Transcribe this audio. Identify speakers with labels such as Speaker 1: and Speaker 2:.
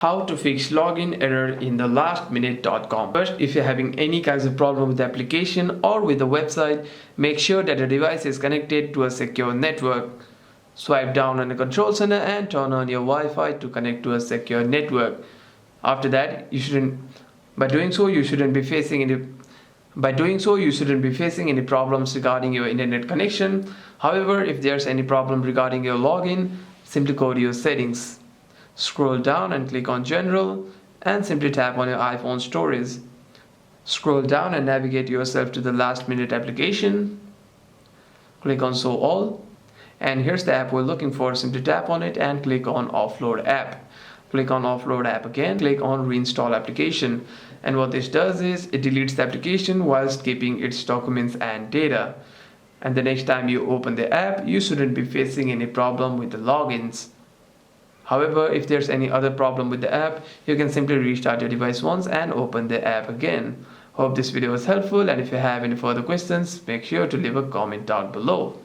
Speaker 1: How to fix login error in the lastminute.com. First, if you're having any kinds of problem with the application or with the website, make sure that the device is connected to a secure network. Swipe down on the control center and turn on your Wi-Fi to connect to a secure network. After that, by doing so you shouldn't be facing any problems regarding your internet connection. However, if there's any problem regarding your login, simply go to your settings. Scroll down and click on General and simply tap on your iPhone storage. Scroll down and navigate yourself to the Lastminute application. Click on Show All, and here's the app we're looking for. Simply tap on it and click on Offload App. Click on Offload App again, click on Reinstall Application, and what this does is it deletes the application whilst keeping its documents and data. And the next time you open the app, you shouldn't be facing any problem with the logins. However, if there's any other problem with the app, you can simply restart your device once and open the app again. Hope this video was helpful, and if you have any further questions, make sure to leave a comment down below.